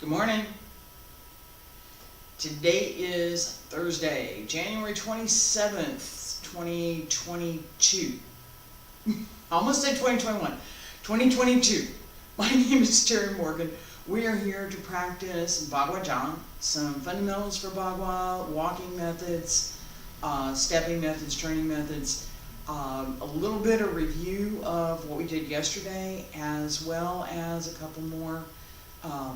Good morning. Today is Thursday, January 27th, 2022. Almost said 2021. 2022. My name is Terry Morgan. We are here to practice Bagua, some fundamentals for Bagua, walking methods, stepping methods, training methods, a little bit of review of what we did yesterday, as well as a couple more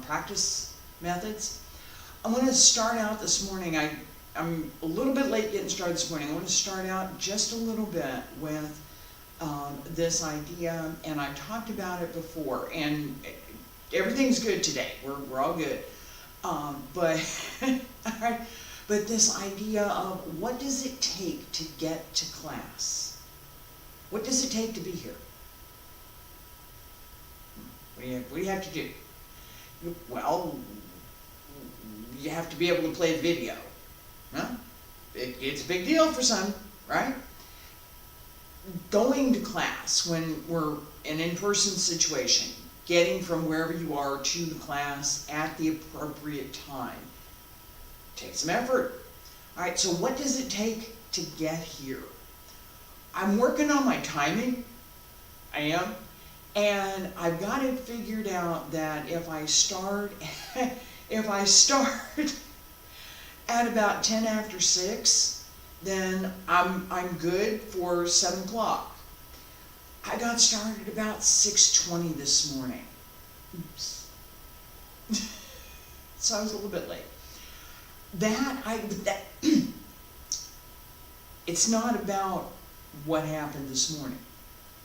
practice methods. I'm going to start out this morning. I'm a little bit late getting started this morning. I want to start out just a little bit with this idea, and I talked about it before, and everything's good today. We're all good. But this idea of what does it take to get to class? What does it take to be here? What do you have to do? Well, you have to be able to play video. Well, it's a big deal for some, right? Going to class when we're in an in-person situation, getting from wherever you are to the class at the appropriate time, takes some effort. All right, so what does it take to get here? I'm working on my timing. I am. And I've got it figured out that if I start at about 10 after 6, then I'm good for 7 o'clock. I got started about 6:20 this morning. Oops. So I was a little bit late. It's not about what happened this morning.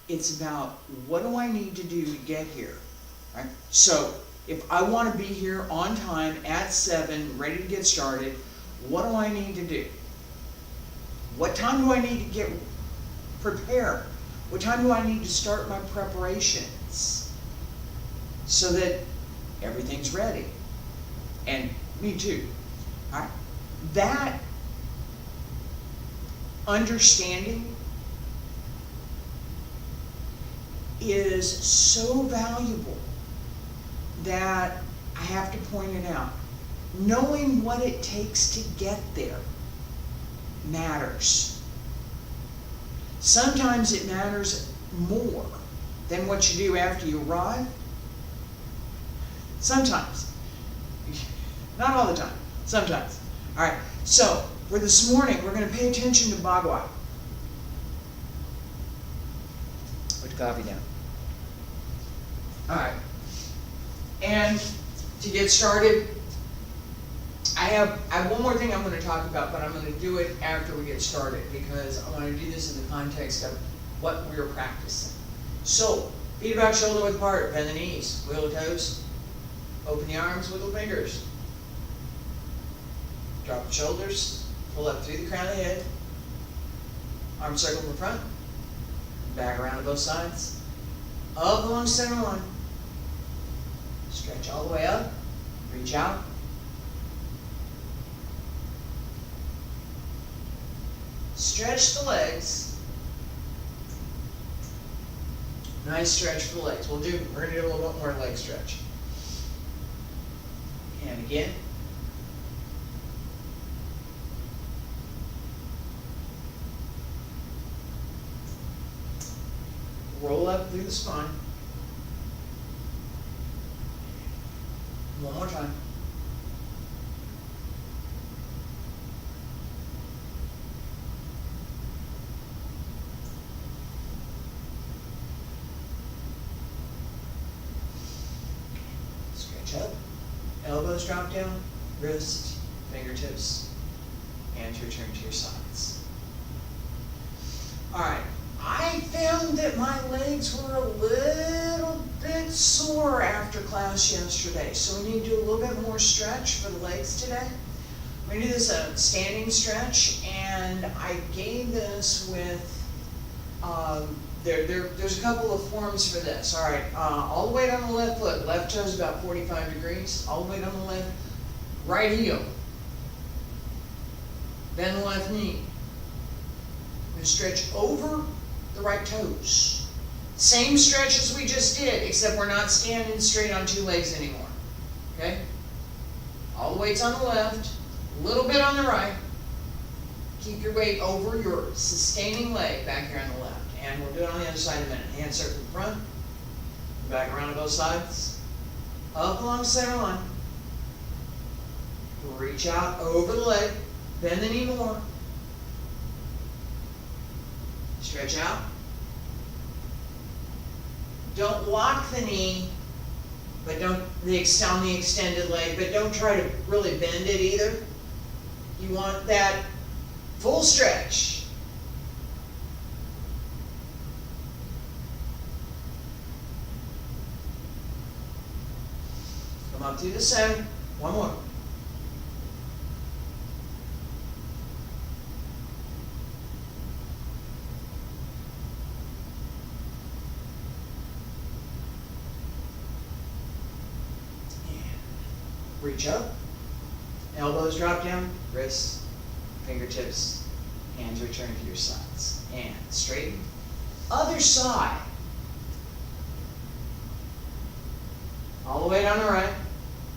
It's about what do I need to do to get here, right? So if I want to be here on time at 7, ready to get started, what do I need to do? What time do I need to get prepared? What time do I need to start my preparations so that everything's ready? And me too. All right? That understanding is so valuable that I have to point it out. Knowing what it takes to get there matters. Sometimes it matters more than what you do after you arrive. Sometimes. Not all the time. Sometimes. All right. So, for this morning, we're going to pay attention to Bagua. Put the coffee down. All right. And to get started, I have one more thing I'm going to talk about, but I'm going to do it after we get started because I want to do this in the context of what we're practicing. So, feet about shoulder width apart, bend the knees, wiggle the toes, open the arms, wiggle the fingers. Drop the shoulders, pull up through the crown of the head, arms circle in the front, back around to both sides, up along center line, stretch all the way up, reach out. Stretch the legs. Nice stretch for the legs. We're going to do a little bit more leg stretch. And again. Roll up through the spine. One more time. Stretch up. Elbows drop down. Wrist, fingertips, hands return to your sides. All right. I found that my legs were a little bit sore after class yesterday, so we need to do a little bit more stretch for the legs today. We're going to do this standing stretch, and I gave this with, there's a couple of forms for this. All right, all the way down the left foot, left toe is about 45 degrees, all the way down the left, right heel, bend the left knee. I'm going to stretch over the right toes. Same stretch as we just did, except we're not standing straight on 2 legs anymore. Okay? All the weight's on the left, a little bit on the right. Keep your weight over your sustaining leg back here on the left. And we'll do it on the other side in a minute. Hand circle in front, back around to both sides, up along the center line. Reach out over the leg, bend the knee more. Stretch out. Don't lock the knee, but don't on the extended leg, but don't try to really bend it either. You want that full stretch. Come up through the center. One more. Reach up, elbows drop down, wrists, fingertips, hands return to your sides. And straighten. Other side. All the way down the right.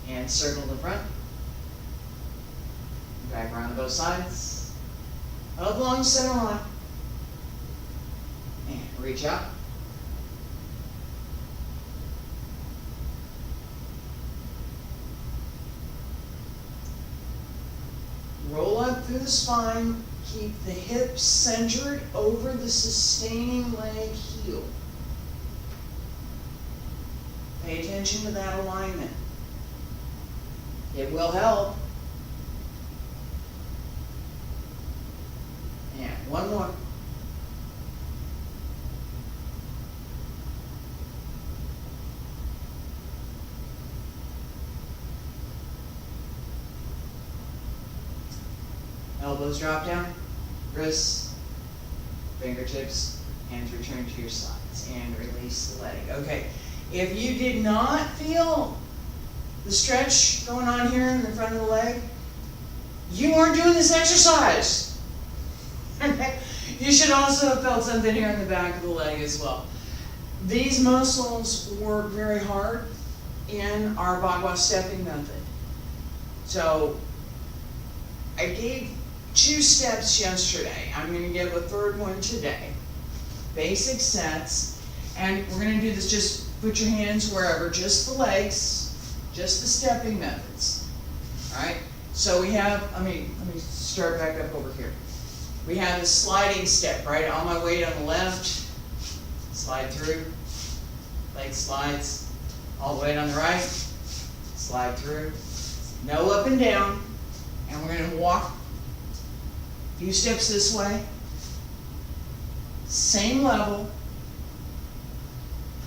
Hands circle in front. Back around to both sides. Up along the center line. And reach out. Roll up through the spine, keep the hips centered over the sustaining leg heel. Pay attention to that alignment. It will help. And one more. Elbows drop down, wrists, fingertips, hands return to your sides, and release the leg. Okay, if you did not feel the stretch going on here in the front of the leg, you weren't doing this exercise. You should also have felt something here in the back of the leg as well. These muscles work very hard in our Bagua stepping method. So I gave 2 steps yesterday. I'm going to give a 3rd one today. Basic sets. And we're going to do this, just put your hands wherever, just the legs, just the stepping methods. Alright? So we have, let me start back up over here. We have the sliding step, right? All my weight on the left, slide through, leg slides. All the weight on the right, slide through. No up and down. And we're going to walk a few steps this way, same level,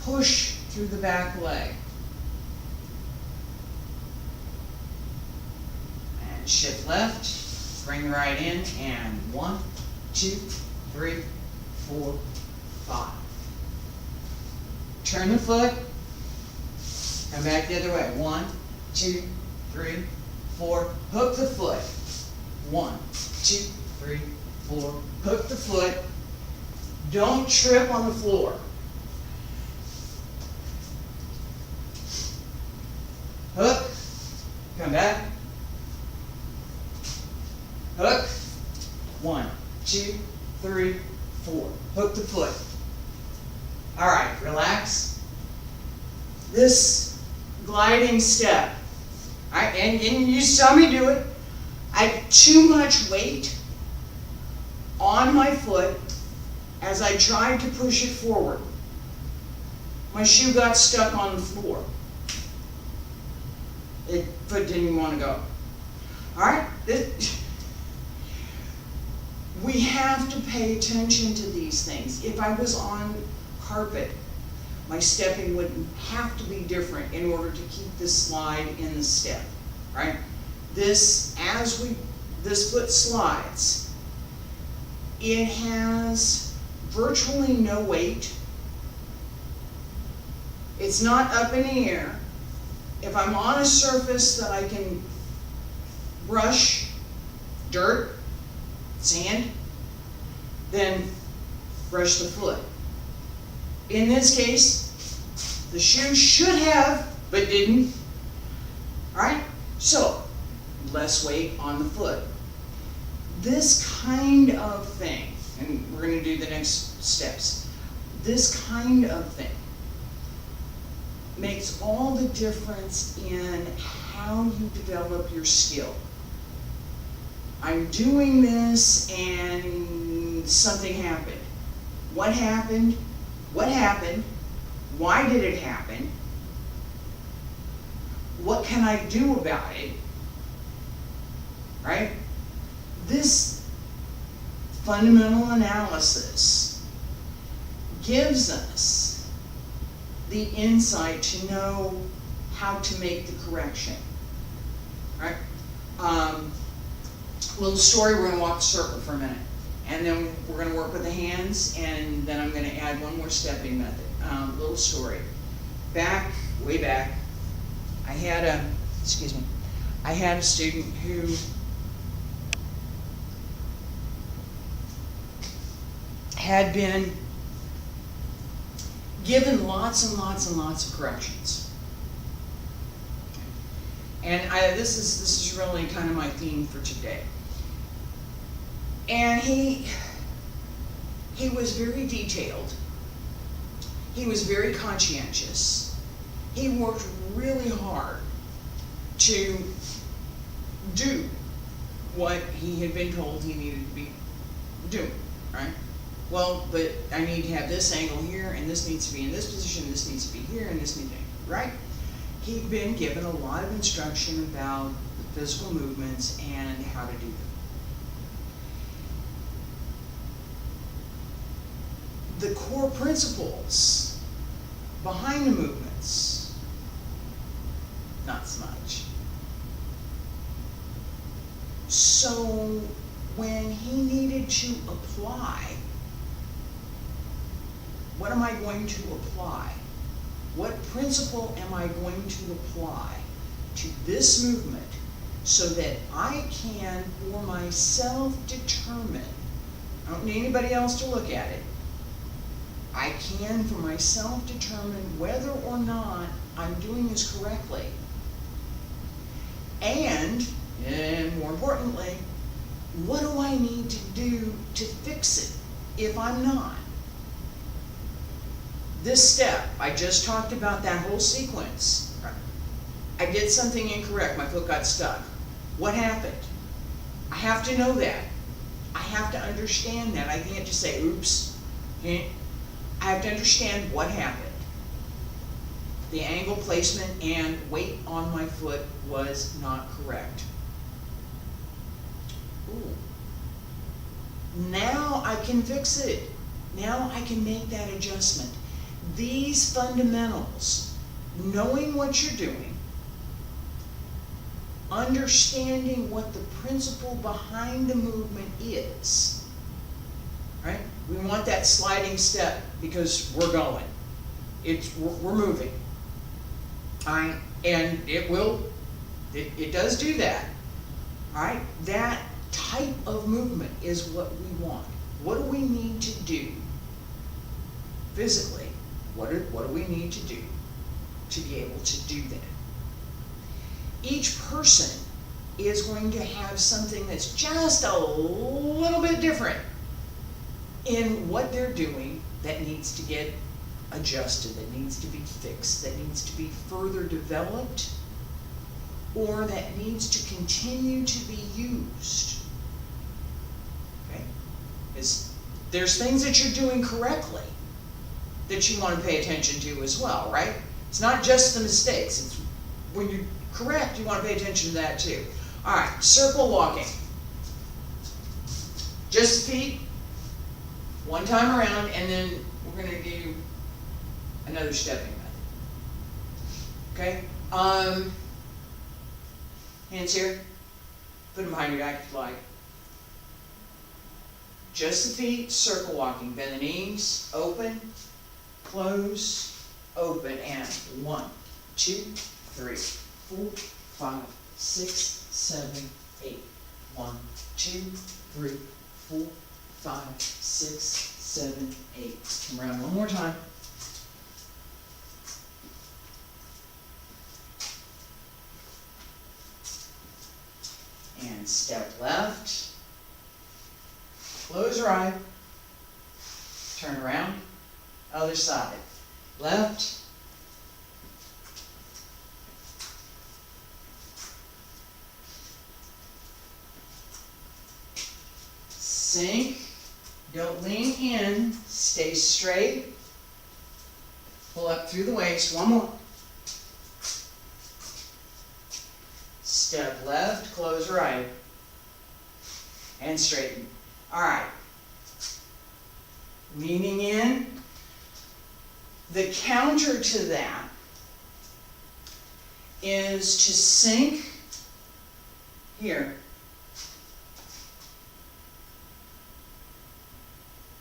push through the back leg. And shift left, bring the right in, and 1, 2, 3, 4, 5. Turn the foot, come back the other way. 1, 2, 3, 4. Hook the foot. 1, 2, 3, 4. Hook the foot. Don't trip on the floor. Hook. Come back. Hook. 1, 2, 3, 4. Hook the foot. All right, relax. This gliding step. All right, and you saw me do it. I had too much weight on my foot as I tried to push it forward. My shoe got stuck on the floor. The foot didn't even want to go. All right? We have to pay attention to these things. If I was on carpet, my stepping would have to be different in order to keep this slide in the step, right? This foot slides, it has virtually no weight. It's not up in the air. If I'm on a surface that I can brush, dirt, sand, then brush the foot. In this case, the shoe should have, but didn't. All right? So, less weight on the foot. This kind of thing, and we're going to do the next steps, this kind of thing makes all the difference in how you develop your skill. I'm doing this and something happened. What happened? What happened? Why did it happen? What can I do about it? Right? This fundamental analysis gives us the insight to know how to make the correction. Right? Little story, we're going to walk the circle for a minute. And then we're going to work with the hands, and then I'm going to add one more stepping method. Little story. Way back, I had a student who had been given lots and lots and lots of corrections. And this is really kind of my theme for today. And he was very detailed. He was very conscientious. He worked really hard to do what he had been told he needed to be doing, right? Well, but I need to have this angle here, and this needs to be in this position, this needs to be here, and this needs to be, right? He'd been given a lot of instruction about the physical movements and how to do them. The core principles behind the movements, not so much. So when he needed to apply, what am I going to apply? What principle am I going to apply to this movement so that I can, for myself, determine, I don't need anybody else to look at it, I can, for myself, determine whether or not I'm doing this correctly. And more importantly, what do I need to do to fix it if I'm not? This step, I just talked about that whole sequence. I did something incorrect, my foot got stuck. What happened? I have to know that. I have to understand that. I can't just say, oops. I have to understand what happened. The angle placement and weight on my foot was not correct. Ooh. Now I can fix it. Now I can make that adjustment. These fundamentals, knowing what you're doing, understanding what the principle behind the movement is, right? We want that sliding step because we're going. We're moving. And it does do that. All right? That type of movement is what we want. What do we need to do physically? What do we need to do to be able to do that? Each person is going to have something that's just a little bit different in what they're doing that needs to get adjusted, that needs to be fixed, that needs to be further developed, or that needs to continue to be used. Okay? There's things that you're doing correctly that you want to pay attention to as well, right? It's not just the mistakes. It's when you're correct, you want to pay attention to that too. All right, circle walking. Just feet, one time around, and then we're going to do another stepping method. Okay? Hands here. Put them behind your back if you like. Just the feet, circle walking. Bend the knees, open, close, open, and 1, 2, 3, 4, 5, 6, 7, 8. 1, 2, 3, 4, 5, 6, 7, 8. Come around one more time. And step left. Close right. Turn around. Other side. Left. Sink. Don't lean in. Stay straight. Pull up through the waist. One more. Step left. Close right. And straighten. All right. Leaning in. The counter to that is to sink here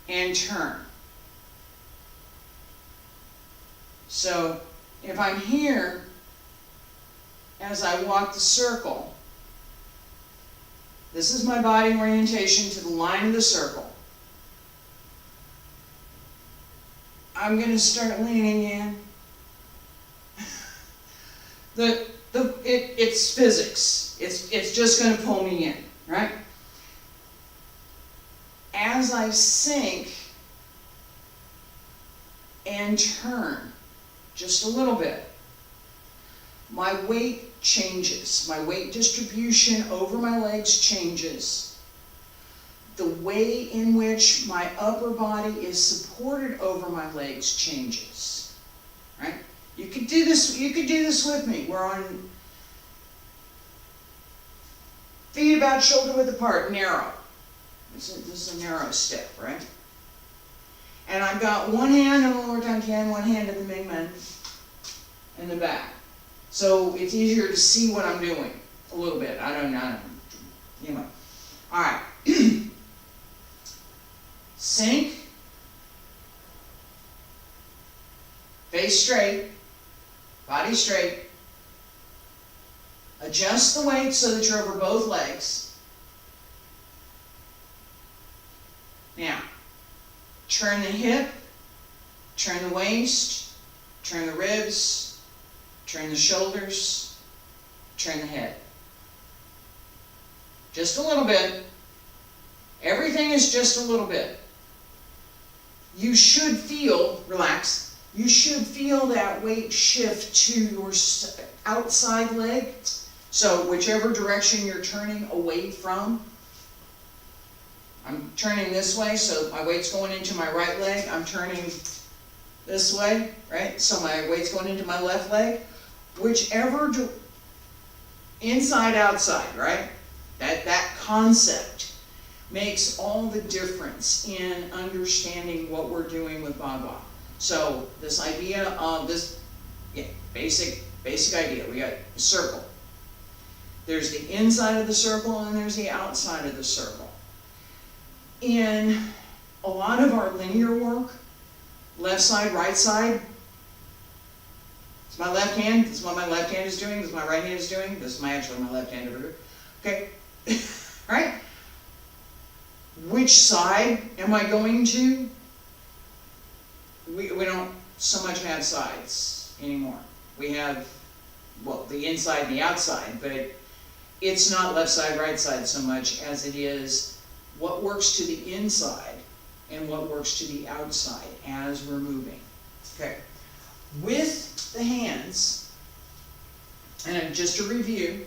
and turn. So if I'm here, as I walk the circle, this is my body orientation to the line of the circle. I'm going to start leaning in. It's physics. It's just going to pull me in, right? As I sink and turn just a little bit, my weight changes. My weight distribution over my legs changes. The way in which my upper body is supported over my legs changes. Right? You could do this with me. We're on feet about shoulder width apart, narrow. This is a narrow step, right? And I've got one hand on the lower Tankan, one hand in the Mingmen in the back. So it's easier to see what I'm doing a little bit. I don't know. Anyway. All right. Sink. Face straight. Body straight. Adjust the weight so that you're over both legs. Now, turn the hip, turn the waist, turn the ribs, turn the shoulders, turn the head. Just a little bit. Everything is just a little bit. You should feel, relax, you should feel that weight shift to your outside leg. So whichever direction you're turning away from, I'm turning this way, so my weight's going into my right leg. I'm turning this way, right? So my weight's going into my left leg. Whichever, inside, outside, right? That concept makes all the difference in understanding what we're doing with Bagua. So this idea of basic idea. We got a circle. There's the inside of the circle and there's the outside of the circle. In a lot of our linear work, left side, right side, it's my left hand, this is what my left hand is doing, this is my right hand is doing, this is actually my left hand over here. Okay, right? Which side am I going to? We don't so much have sides anymore. We have, well, the inside and the outside, but it's not left side, right side so much as it is what works to the inside and what works to the outside as we're moving. Okay. With the hands, and just to review,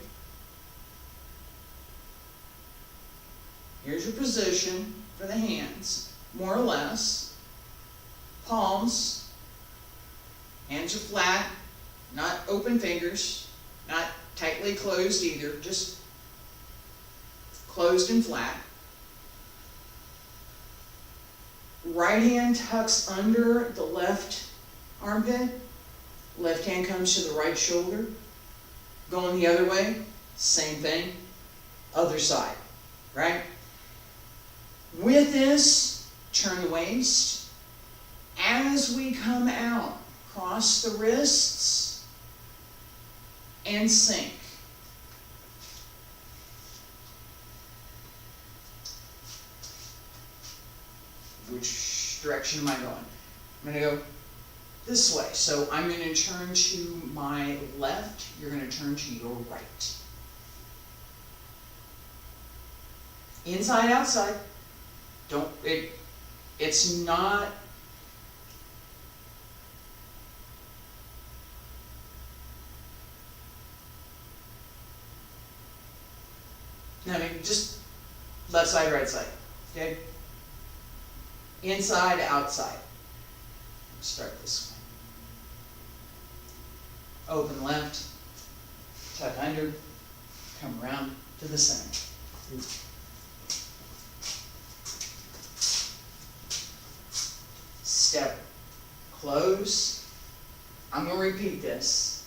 here's your position for the hands, more or less. Palms, hands are flat, not open fingers, not tightly closed either, just closed and flat. Right hand tucks under the left armpit, left hand comes to the right shoulder. Going the other way, same thing, other side, right? With this, turn the waist. As we come out, cross the wrists and sink. Which direction am I going? I'm going to go this way. So I'm going to turn to my left. You're going to turn to your right. Inside, outside. It's not, I mean, just left side, right side, okay? Inside, outside. Let's start this way. Open left, tuck under, come around to the center. Step, close. I'm going to repeat this.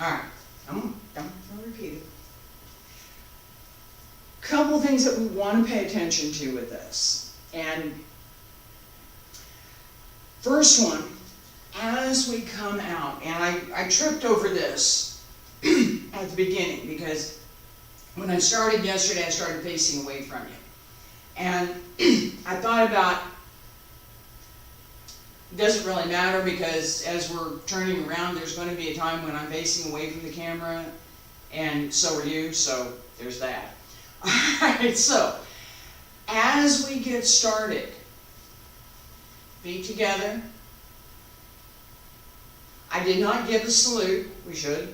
Alright, I'm going to repeat it. Couple things that we want to pay attention to with this. And first one, as we come out, and I tripped over this at the beginning because when I started yesterday, I started facing away from you. And I thought about, it doesn't really matter because as we're turning around, there's going to be a time when I'm facing away from the camera, and so are you, so there's that. Alright, so, as we get started, feet together. I did not give a salute. We should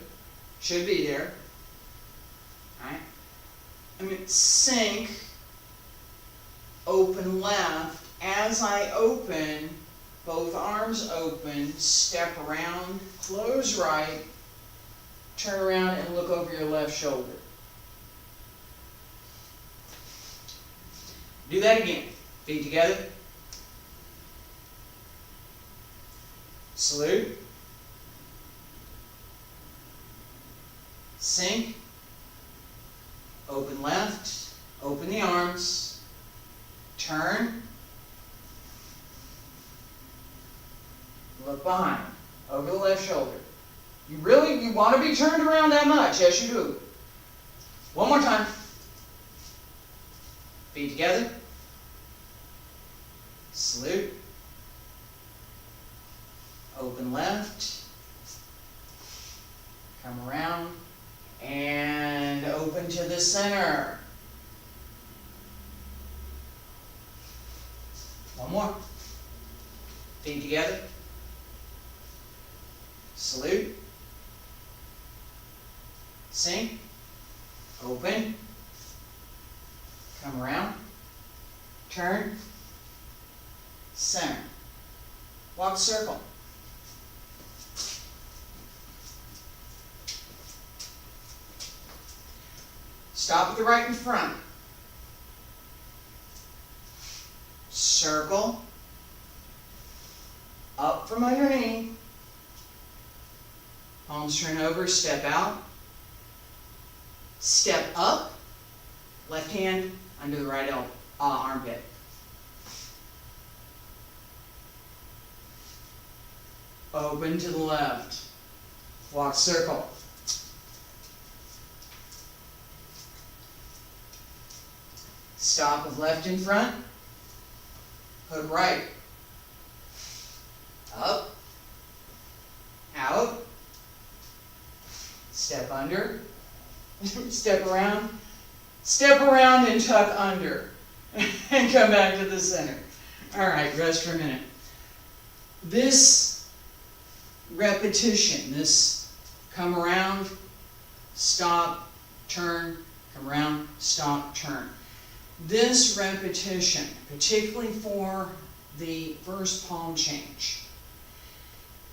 be there. Alright. I'm going to sink, open left. As I open, both arms open, step around, close right, turn around and look over your left shoulder. Do that again. Feet together. Salute. Sink. Open left. Open the arms. Turn. Look behind. Over the left shoulder. You want to be turned around that much? Yes, you do. One more time. Feet together. Salute. Open left. Come around. And open to the center. One more. Feet together. Salute. Sink. Open. Come around. Turn. Center. Walk circle. Stop with the right in front. Circle. Up from underneath. Palms turn over, step out. Step up. Left hand under the right armpit. Open to the left. Walk circle. Stop with left in front. Hook right. Up. Out. Step under. Step around. Step around and tuck under. And come back to the center. Alright, rest for a minute. This repetition, this come around, stop, turn, come around, stop, turn. This repetition, particularly for the first palm change,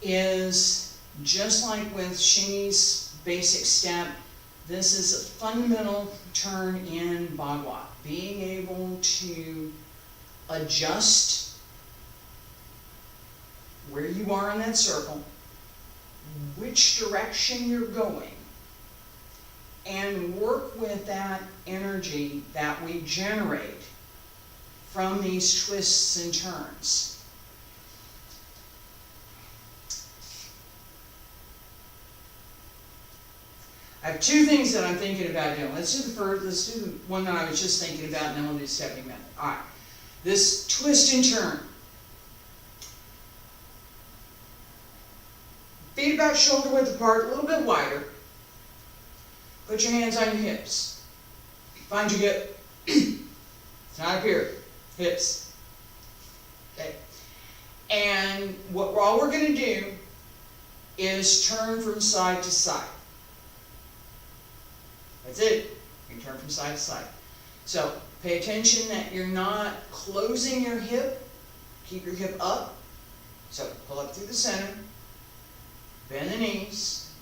is just like with Shingy's basic step. This is a fundamental turn in Bagua. Being able to adjust where you are in that circle, which direction you're going, and work with that energy that we generate from these twists and turns. I have two things that I'm thinking about doing. Let's do the first, let's do the one that I was just thinking about, and then we'll do the stepping method. Alright. This twist and turn. Feet about shoulder width apart, a little bit wider. Put your hands on your hips. Find your hip. It's not up here. Hips. Okay. And all we're going to do is turn from side to side. That's it. You turn from side to side. So pay attention that you're not closing your hip. Keep your hip up. So pull up through the center. Bend the knees.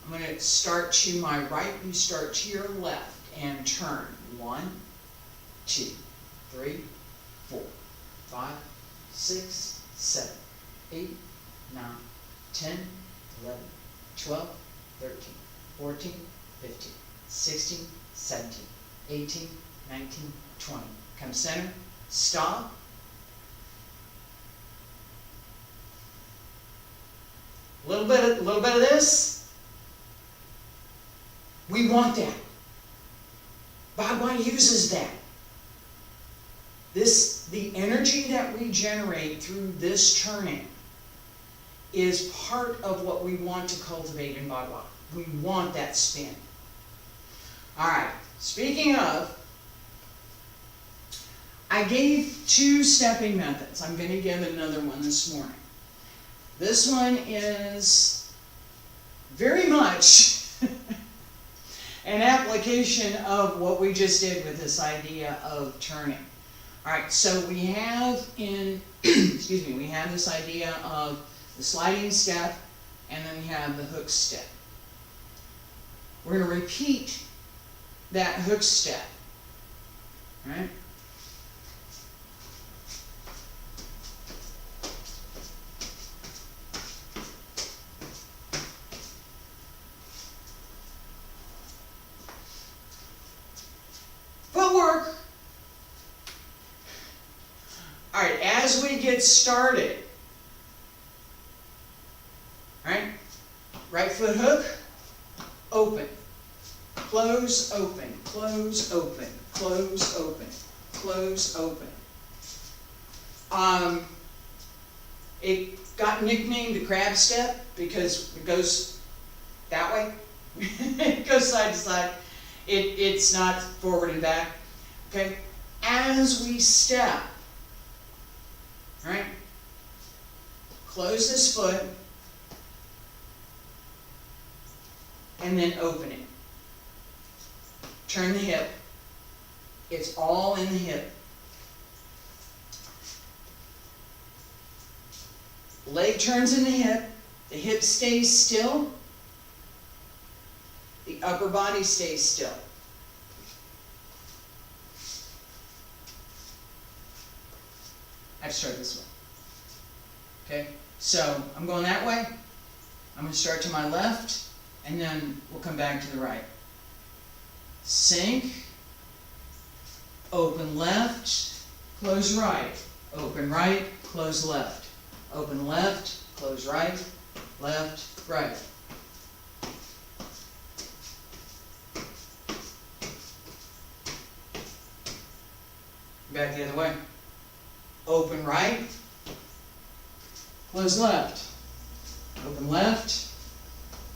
I'm going to start to my right. You start to your left and turn. 1, 2, 3, 4, 5, 6, 7, 8, 9, 10, 11, 12, 13, 14, 15, 16, 17, 18, 19, 20. Come center. Stop. A little bit of this. We want that. Bagua uses that. The energy that we generate through this turning is part of what we want to cultivate in Bagua. We want that spin. Alright, speaking of, I gave 2 stepping methods. I'm going to give another one this morning. This one is very much an application of what we just did with this idea of turning. Alright, so we have excuse me, we have this idea of the sliding step, and then we have the hook step. We're going to repeat that hook step. Alright? Footwork. Alright, as we get started, alright, right foot hook, open, close, open, close, open, close, open, close, open. It got nicknamed the crab step because it goes that way. It goes side to side. It's not forward and back. Okay? As we step, right? Close this foot and then open it. Turn the hip. It's all in the hip. Leg turns in the hip stays still, the upper body stays still. I've started this way. Okay, so I'm going that way. I'm going to start to my left, and then we'll come back to the right. Sink, open left, close right, open right, close left, open left, close right, left, right. Back the other way. Open right, close left, open left,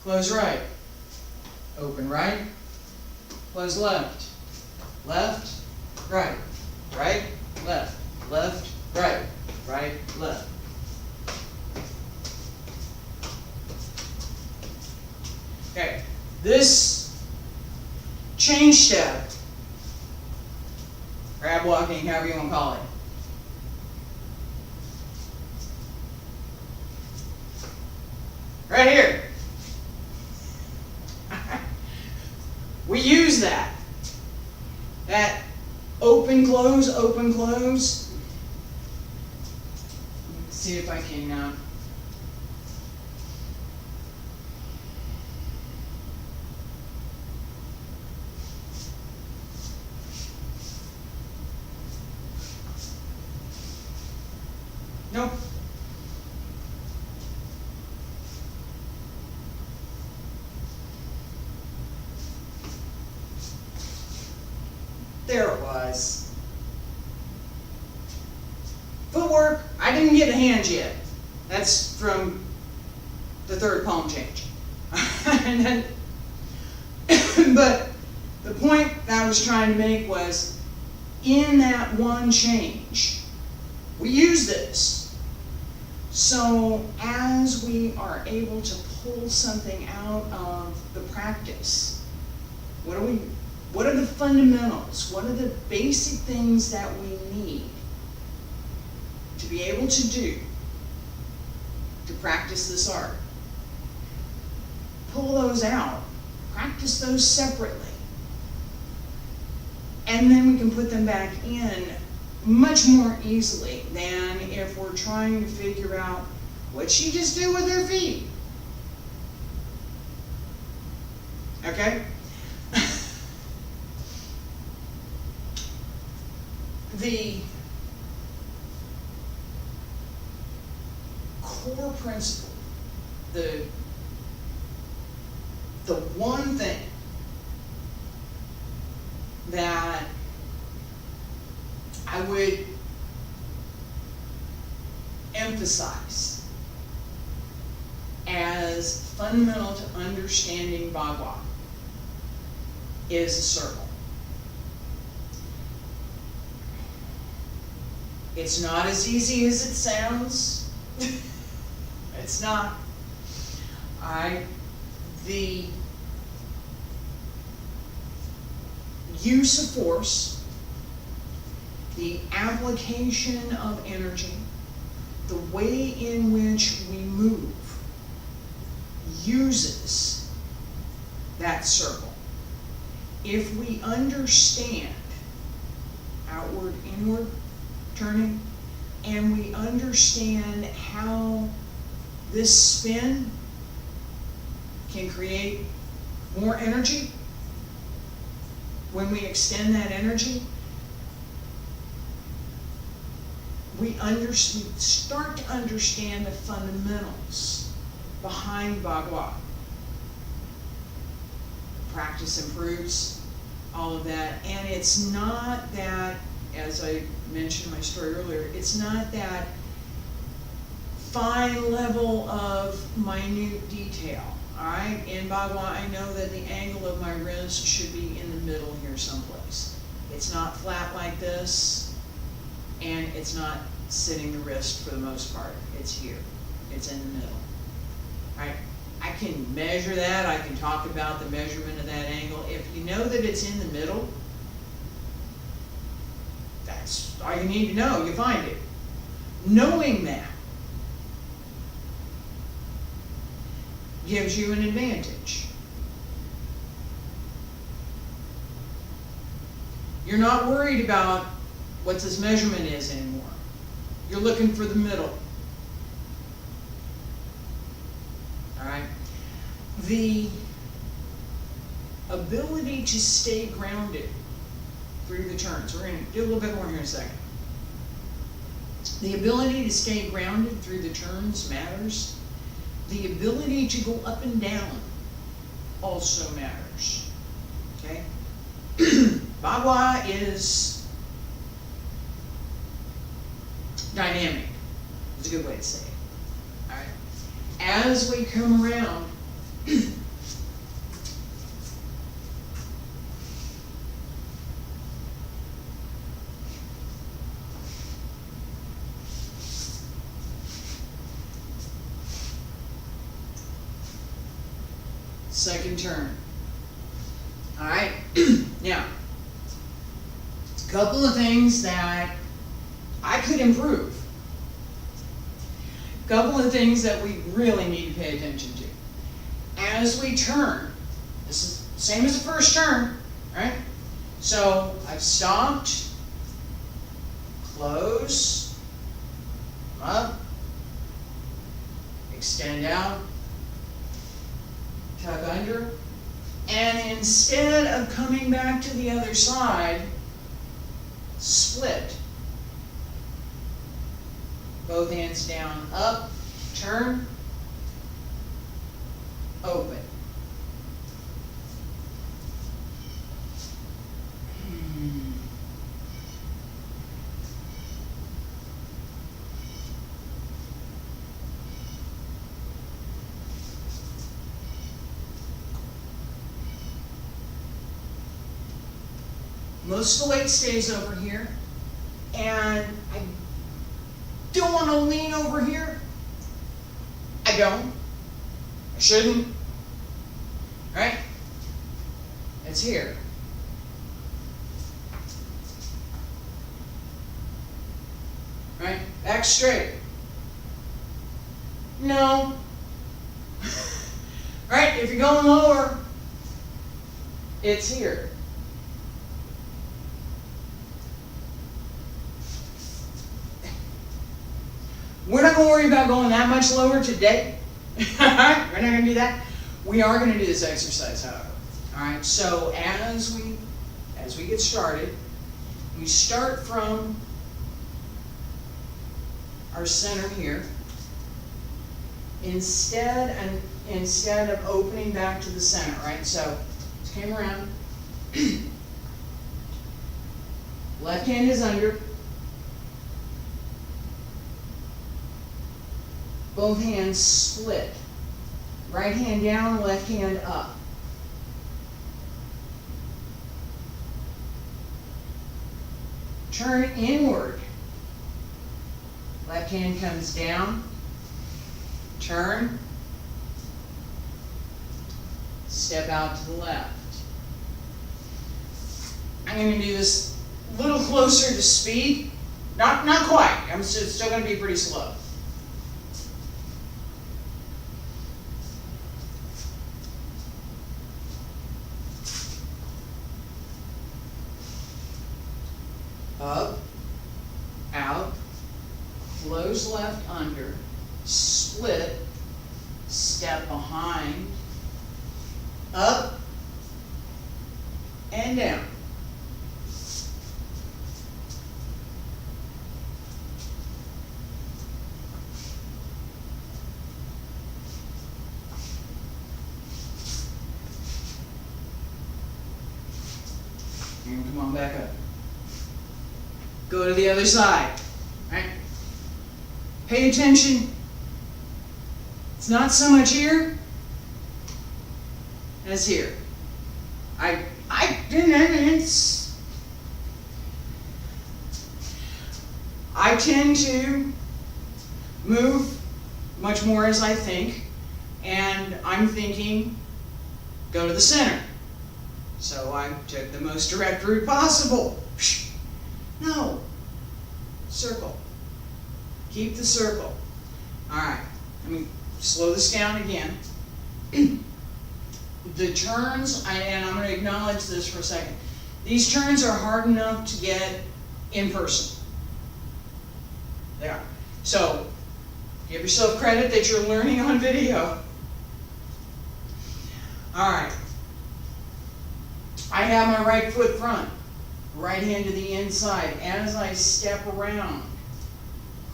close right, open right, close left, left, right, right, left, left, right, right, left. Okay, this change step, crab walking, however you want to call it, right here. We use that. That open, close, open, close. Let's see if I can nope. There it was. Footwork, I didn't get the hands yet. That's from the third palm change. And then, but the point that I was trying to make was, in that one change, we use this. So as we are able to pull something out of the practice, what are the fundamentals? What are the basic things that we need to be able to do to practice this art? Pull those out, practice those separately, and then we can put them back in much more easily than if we're trying to figure out what she just do with her feet. Okay? The core principle, the one thing that I would emphasize as fundamental to understanding Bagua is a circle. It's not as easy as it sounds. It's not. The use of force, the application of energy, the way in which we move uses that circle. If we understand outward, inward turning, and we understand how this spin can create more energy, when we extend that energy, we start to understand the fundamentals behind Bagua. Practice improves all of that, and it's not that, as I mentioned in my story earlier, it's not that fine level of minute detail. All right, in Bagua, I know that the angle of my wrist should be in the middle here someplace. It's not flat like this, and it's not sitting the wrist for the most part. It's here. It's in the middle. All right, I can measure that. I can talk about the measurement of that angle. If you know that it's in the middle, that's all you need to know. You find it. Knowing that gives you an advantage. You're not worried about what this measurement is anymore. You're looking for the middle. All right? The ability to stay grounded through the turns. We're going to do a little bit more here in a second. The ability to stay grounded through the turns matters. The ability to go up and down also matters. Okay? Bagua is dynamic. It's a good way to say it. All right? As we come around, second turn. All right, now, a couple of things that I could improve. A couple of things that we really need to pay attention to. As we turn, this is the same as the first turn, right? So I've stopped, close, up, extend out, tug under, and instead of coming back to the other side, split. Both hands down, up, turn, open. Most of the weight stays over here, and I don't want to lean over here. I don't. I shouldn't. Right? It's here. Right? Back straight. No. Right? If you're going lower, it's here. We're not going to worry about going that much lower today. We're not going to do that. We are going to do this exercise, however. All right. So as we get started, we start from our center here. Instead of opening back to the center, right? So just came around. Left hand is under. Both hands split. Right hand down, left hand up. Turn inward. Left hand comes down. Turn. Step out to the left. I'm going to do this a little closer to speed. Not quite. I'm still going to be pretty slow. Up, out, close left under, split, step behind, up, and down. And come on back up. Go to the other side, right? Pay attention. It's not so much here as here. I tend to move much more as I think, and I'm thinking, go to the center. So I took the most direct route possible. No. Circle. Keep the circle. All right. Let me slow this down again. The turns, and I'm going to acknowledge this for a second. These turns are hard enough to get in person. They are. So, give yourself credit that you're learning on video. All right. I have my right foot front. Right hand to the inside. As I step around,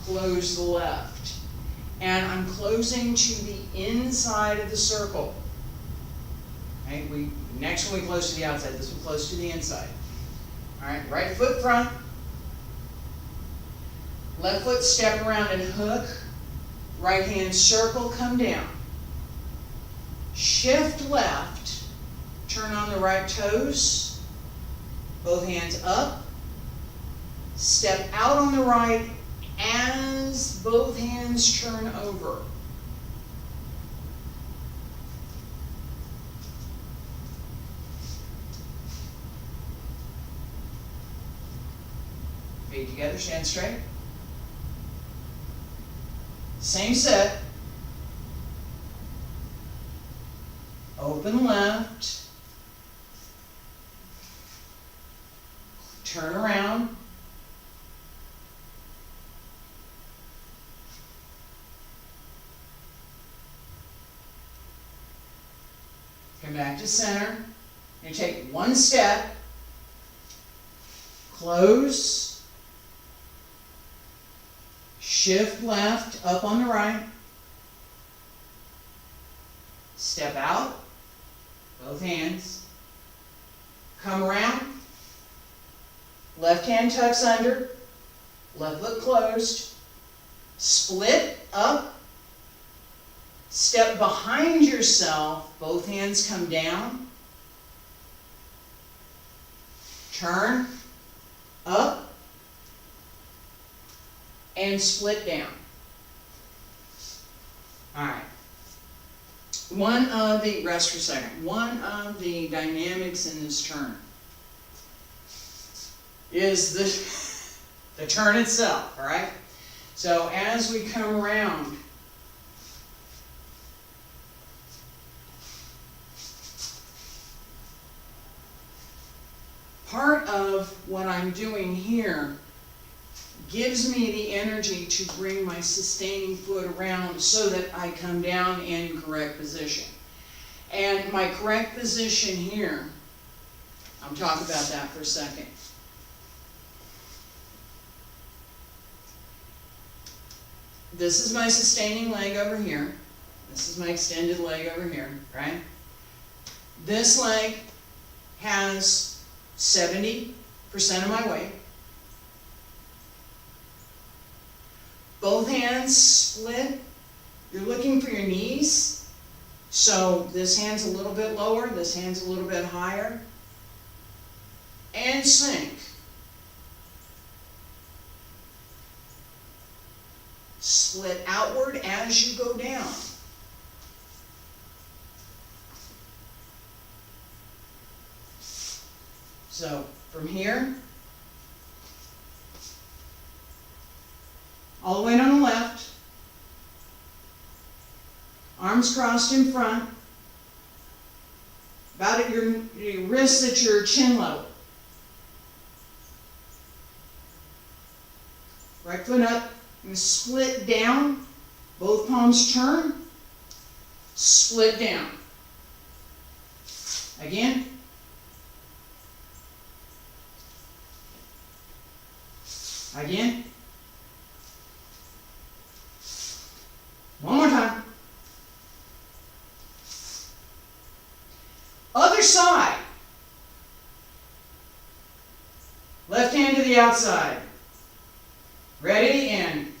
close the left. And I'm closing to the inside of the circle. Okay, next one we close to the outside. This one close to the inside. Alright, right foot front. Left foot step around and hook. Right hand circle, come down. Shift left. Turn on the right toes. Both hands up. Step out on the right as both hands turn over. Feet together, stand straight. Same set. Open left. Turn around. Come back to center. You take one step. Close. Shift left, up on the right. Step out. Both hands. Come around. Left hand tucks under, left foot closed, split up, step behind yourself, both hands come down, turn, up, and split down. Alright. Rest for a second. One of the dynamics in this turn is the turn itself, alright? So as we come around, part of what I'm doing here gives me the energy to bring my sustaining foot around so that I come down in correct position. And my correct position here, I'll talk about that for a second. This is my sustaining leg over here. This is my extended leg over here, right? This leg has 70% of my weight. Both hands split. You're looking for your knees. So this hand's a little bit lower, this hand's a little bit higher. And sink. Split outward as you go down. So from here, all the way on the left, arms crossed in front, about at your wrists at your chin level. Right foot up, and split down, both palms turn, split down. Again. Again. One more time. Other side. Left hand to the outside. Ready, and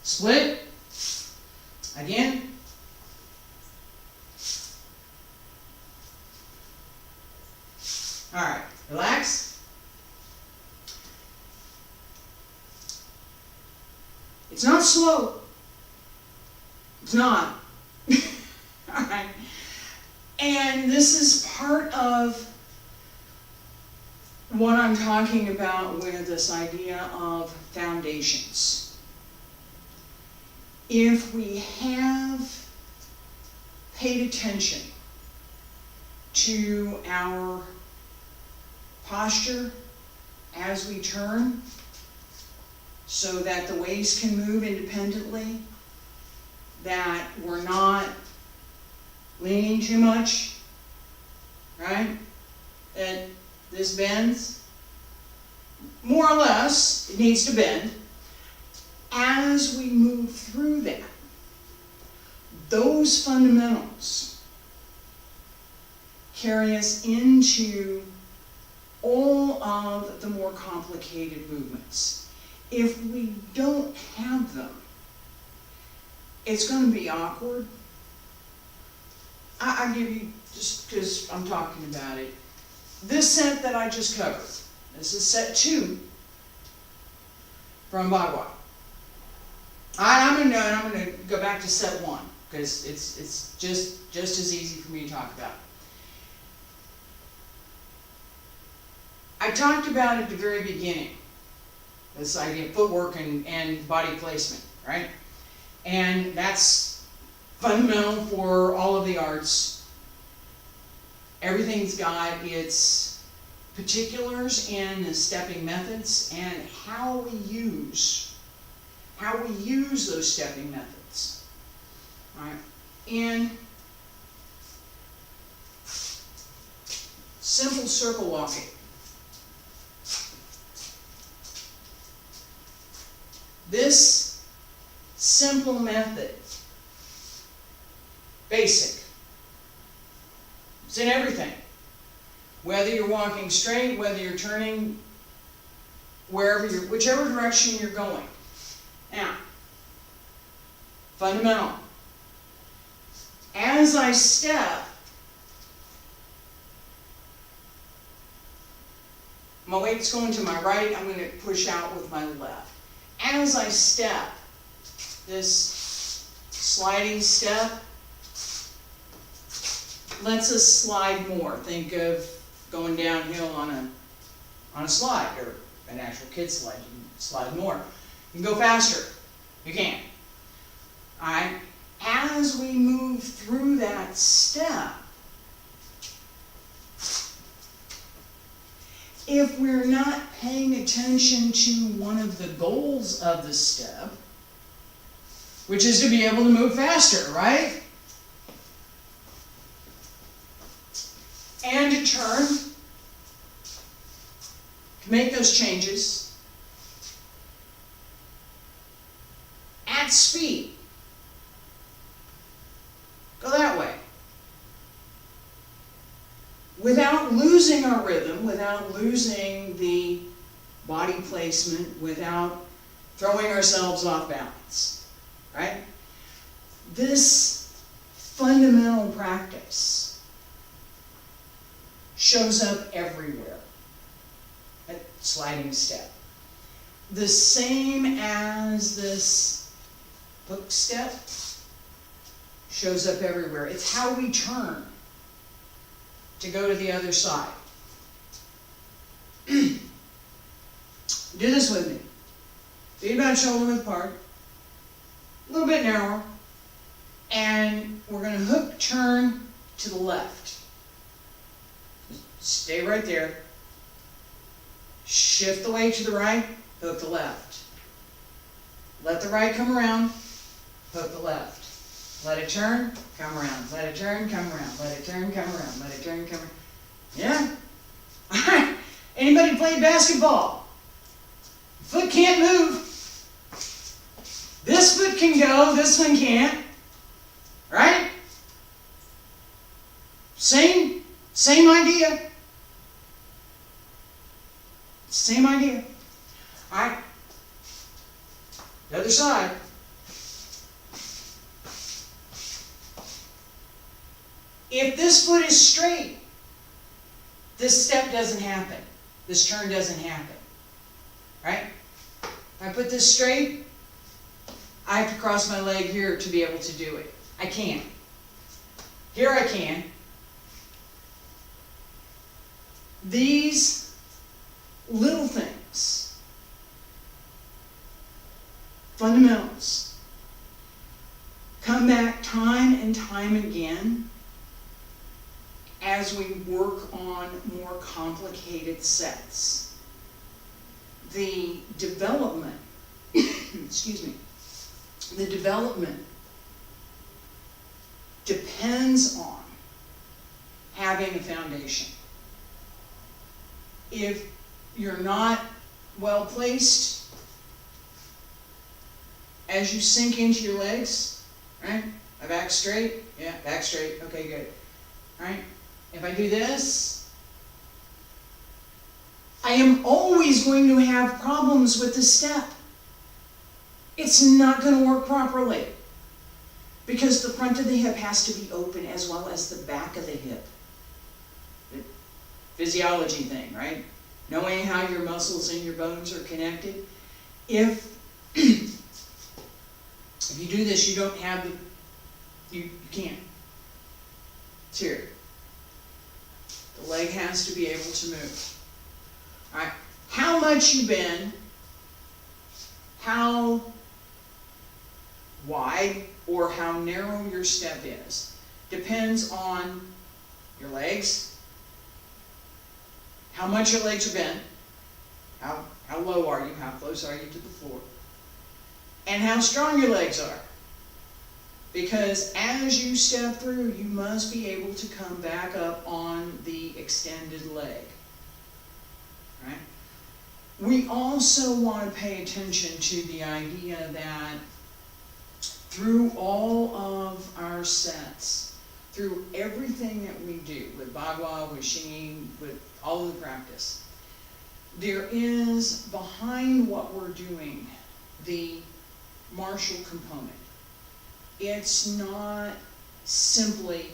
split. Again. All right, relax. It's not slow. It's not. All right. And this is part of what I'm talking about with this idea of foundations. If we have paid attention to our posture as we turn, so that the waist can move independently, that we're not leaning too much, right? That this bends, more or less, it needs to bend. As we move through that, those fundamentals carry us into all of the more complicated movements. If we don't have them, it's going to be awkward. I give you, just because I'm talking about it, this set that I just covered, this is set 2 from Bagua. I'm going to go back to set 1, because it's just as easy for me to talk about. I talked about at the very beginning, this idea of footwork and body placement, right? And that's fundamental for all of the arts. Everything's got its particulars in the stepping methods and how we use those stepping methods. All right? In simple circle walking, this simple method, basic, it's in everything. Whether you're walking straight, whether you're turning, whichever direction you're going. Now, fundamental. As I step, My weight's going to my right, I'm going to push out with my left. As I step, this sliding step lets us slide more. Think of going downhill on a slide, or an actual kid slide. You can slide more. You can go faster. You can. Alright? As we move through that step, if we're not paying attention to one of the goals of the step, which is to be able to move faster, right? And to turn, to make those changes at speed. Go that way. Without losing our rhythm, without losing the body placement, without throwing ourselves off balance, right? This fundamental practice shows up everywhere at sliding step. The same as this hook step shows up everywhere. It's how we turn to go to the other side. Do this with me. Feet about shoulder width apart, a little bit narrower, and we're going to hook turn to the left. Stay right there. Shift the weight to the right, hook the left. Let the right come around, hook the left. Let it turn, come around. Let it turn, come around. Let it turn, come around. Let it turn, come around. Yeah? Alright. Anybody played basketball? Foot can't move. This foot can go, this one can't. Right? Same idea. Same idea. Alright. The other side. If this foot is straight, this step doesn't happen. This turn doesn't happen. Right? If I put this straight, I have to cross my leg here to be able to do it. I can't. Here I can. These little things, fundamentals, come back time and time again as we work on more complicated sets. The development, excuse me, the development depends on having a foundation. If you're not well placed as you sink into your legs, right? My back straight, yeah, back straight, okay, good. All right, if I do this, I am always going to have problems with the step. It's not going to work properly because the front of the hip has to be open as well as the back of the hip. The physiology thing, right? Knowing how your muscles and your bones are connected. If you do this, you don't have the, you can't. It's here. The leg has to be able to move. All right. How much you bend, how wide or how narrow your step is, depends on your legs, how much your legs are bent, how low are you, how close are you to the floor, and how strong your legs are. Because as you step through, you must be able to come back up on the extended leg. Right? We also want to pay attention to the idea that through all of our sets, through everything that we do, with Bagua, with Shin, with all of the practice, there is behind what we're doing the martial component. It's not simply,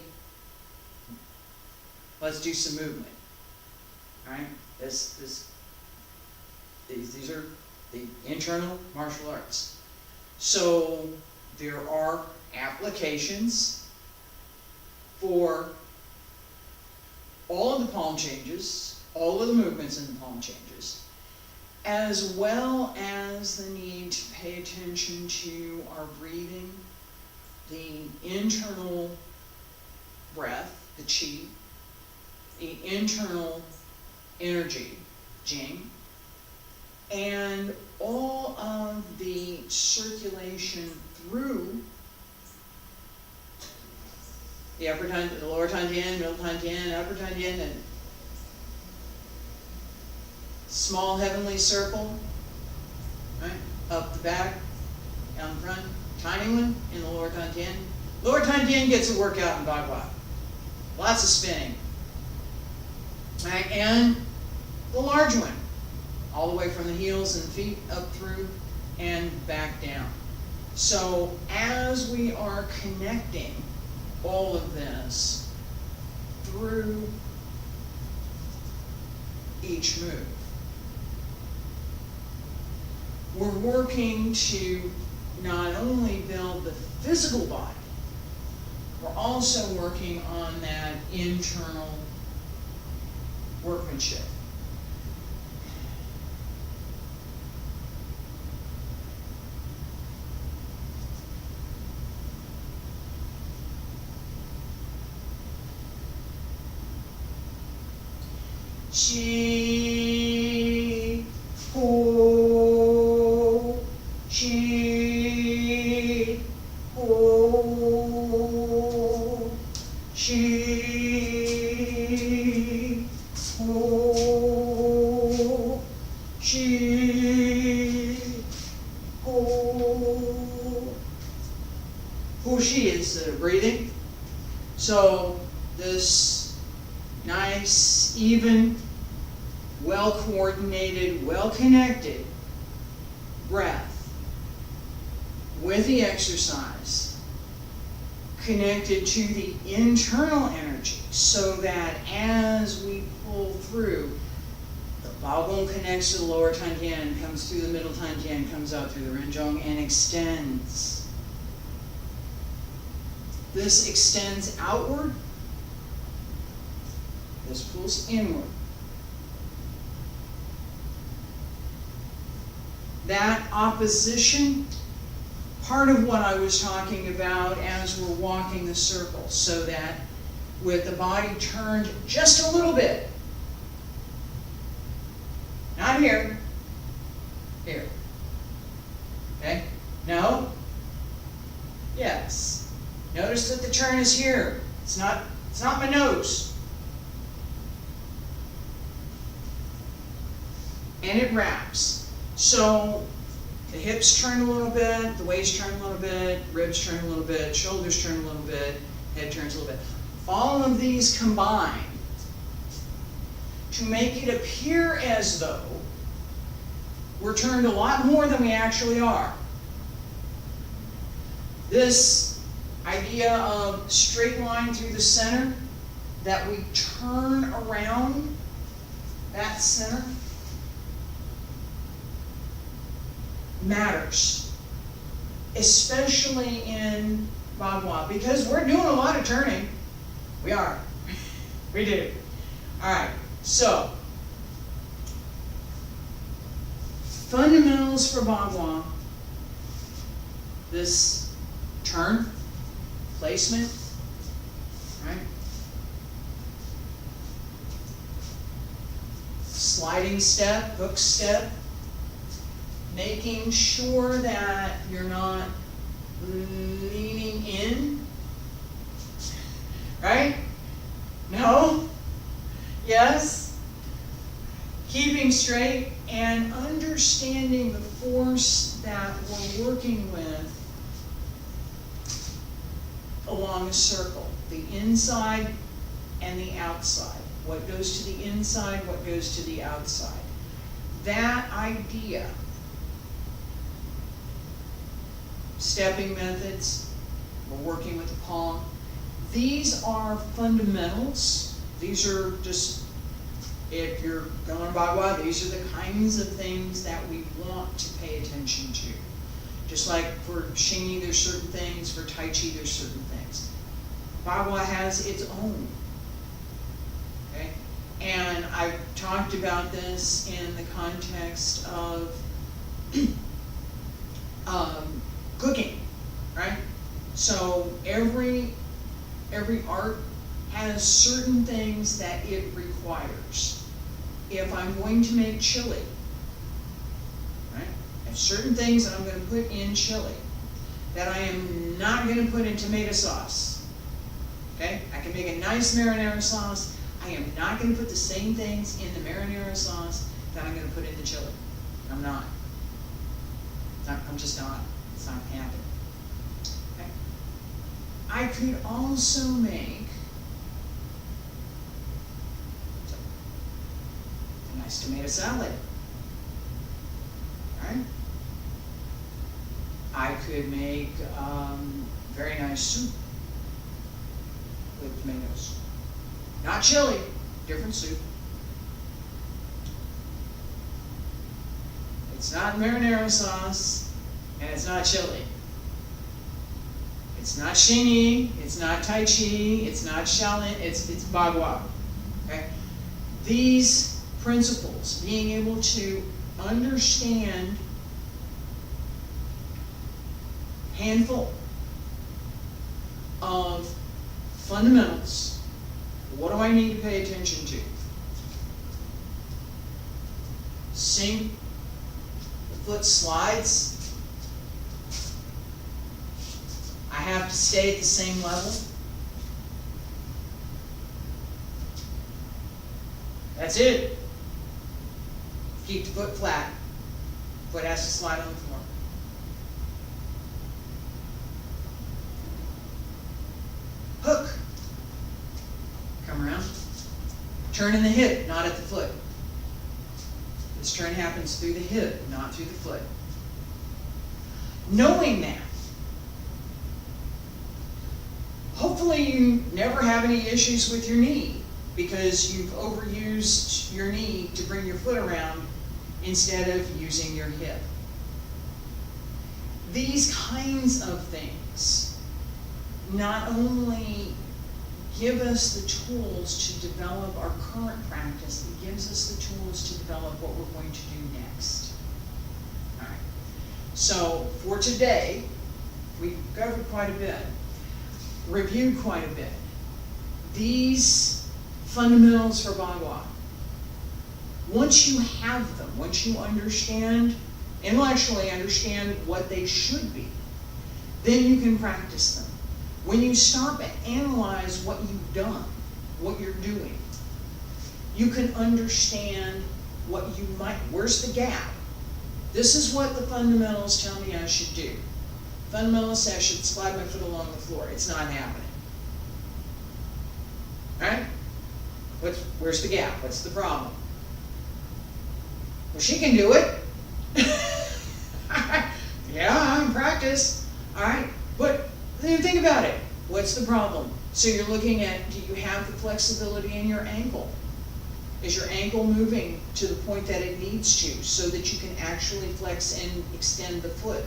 let's do some movement, right? This These are the internal martial arts. So there are applications for all of the palm changes, all of the movements in the palm changes, as well as the need to pay attention to our breathing, the internal breath, the qi, the internal energy, jing, and all of the circulation through the upper Tantian, the lower Tantian, middle Tantian, upper Tantian, and small heavenly circle, right? Up the back, down the front, tiny one in the lower Tantian. Lower Tantian gets a workout in Bagua. Lots of spinning. Right? And the large one, all the way from the heels and feet up through and back down. So as we are connecting all of this through each move, we're working to not only build the physical body, we're also working on that internal workmanship. Shi, ho, shi, ho, shi, ho, shi, ho. Hu shi is breathing. So this nice, even, well-coordinated, well-connected breath with the exercise connected to the internal energy, so that as we pull through, the Bagua connects to the lower Tantian, comes through the middle Tantian, comes out through the Renjong and extends. This extends outward. This pulls inward. That opposition, part of what I was talking about as we're walking the circle, so that with the body turned just a little bit, not here, here, okay? No? Yes. Notice that the turn is here. It's not my nose. And it wraps. So the hips turn a little bit, the waist turn a little bit, ribs turn a little bit, shoulders turn a little bit, head turns a little bit. All of these combine to make it appear as though we're turned a lot more than we actually are. This idea of straight line through the center, that we turn around that center, matters, especially in Bagua, because we're doing a lot of turning. We are. We do. All right. So, fundamentals for Bagua: this turn, placement, right? Sliding step, hook step. Making sure that you're not leaning in, right? No? Yes? Keeping straight and understanding the force that we're working with along a circle, the inside and the outside. What goes to the inside, what goes to the outside. That idea. Stepping methods, we're working with the palm. These are fundamentals. These are just If you're going Bagua, these are the kinds of things that we want to pay attention to. Just like for Xingyi, there's certain things, for Tai Chi, there's certain things. Bagua has its own. Okay? And I've talked about this in the context of cooking, right? So every art has certain things that it requires. If I'm going to make chili, right, there's certain things that I'm going to put in chili that I am not going to put in tomato sauce. Okay? I can make a nice marinara sauce. I am not going to put the same things in the marinara sauce that I'm going to put in the chili. I'm not. I'm just not. It's not happening. Okay? I could also make a nice tomato salad. Right? I could make very nice soup with tomatoes. Not chili, different soup. It's not marinara sauce, and it's not chili. It's not Xingyi, it's not Tai Chi, it's not Shaolin, it's Bagua. Okay? These principles, being able to understand handful of fundamentals. What do I need to pay attention to? Seeing the foot slides. I have to stay at the same level. That's it. Keep the foot flat. Foot has to slide on the floor. Hook. Come around. Turn in the hip, not at the foot. This turn happens through the hip, not through the foot. Knowing that, hopefully you never have any issues with your knee because you've overused your knee to bring your foot around instead of using your hip. These kinds of things not only give us the tools to develop our current practice, it gives us the tools to develop what we're going to do next. All right. So for today, we've covered quite a bit, reviewed quite a bit. These fundamentals for Bagua, once you have them, once you understand, intellectually understand what they should be, then you can practice them. When you stop and analyze what you've done, what you're doing, you can understand what you might, where's the gap? This is what the fundamentals tell me I should do. Fundamentals say I should slide my foot along the floor. It's not happening. Right? Where's the gap? What's the problem? Well, she can do it. Yeah, I'm in practice. All right, but then think about it. What's the problem? So you're looking at, do you have the flexibility in your ankle? Is your ankle moving to the point that it needs to so that you can actually flex and extend the foot?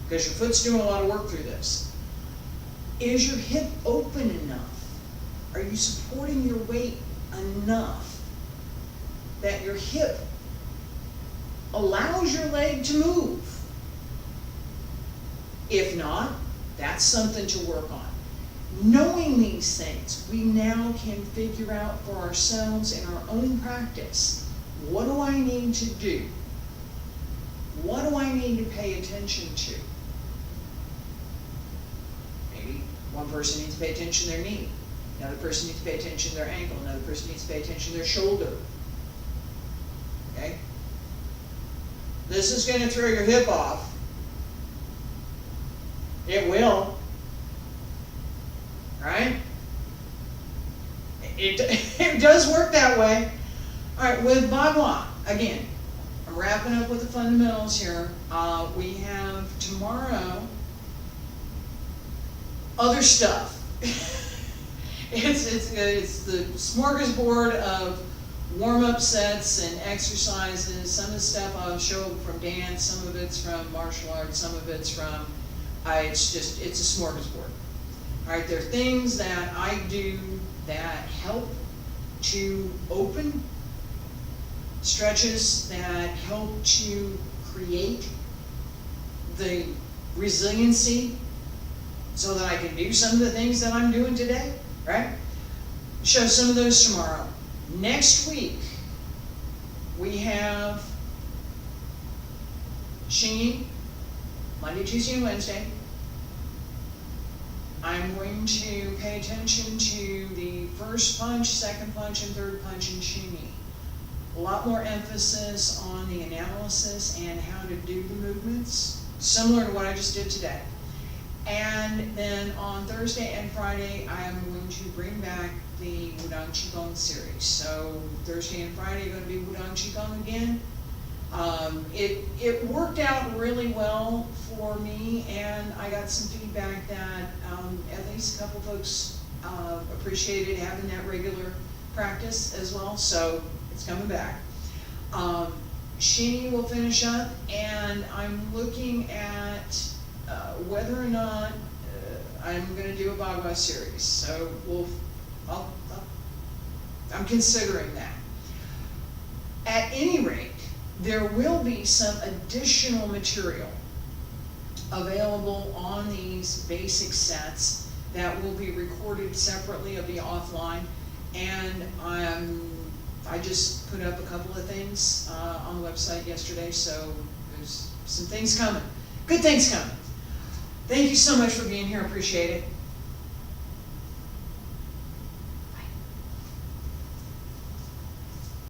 Because your foot's doing a lot of work through this. Is your hip open enough? Are you supporting your weight enough that your hip allows your leg to move? If not, that's something to work on. Knowing these things, we now can figure out for ourselves in our own practice, what do I need to do? What do I need to pay attention to? Maybe one person needs to pay attention to their knee. Another person needs to pay attention to their ankle. Another person needs to pay attention to their shoulder. Okay? This is going to throw your hip off. It will. Right? It does work that way. All right, with Bagua, again, I'm wrapping up with the fundamentals here. We have tomorrow other stuff. It's the smorgasbord of warm-up sets and exercises. Some of the stuff I'll show from dance, some of it's from martial arts, some of it's from, it's a smorgasbord. All right, there are things that I do that help to open, stretches that help to create the resiliency so that I can do some of the things that I'm doing today, right? Show some of those tomorrow. Next week, we have Xingyi, Monday, Tuesday, and Wednesday. I'm going to pay attention to the first punch, second punch, and third punch in Xingyi. A lot more emphasis on the analysis and how to do the movements, similar to what I just did today. And then on Thursday and Friday, I'm going to bring back the Wudang Qigong series. So Thursday and Friday are going to be Wudang Qigong again. It worked out really well for me, and I got some feedback that at least a couple folks appreciated having that regular practice as well, so it's coming back. Xingyi will finish up, and I'm looking at whether or not I'm going to do a Bagua series. So I'm considering that. At any rate, there will be some additional material available on these basic sets that will be recorded separately. It'll be offline, and I just put up a couple of things on the website yesterday, so there's some things coming. Good things coming. Thank you so much for being here. I appreciate it.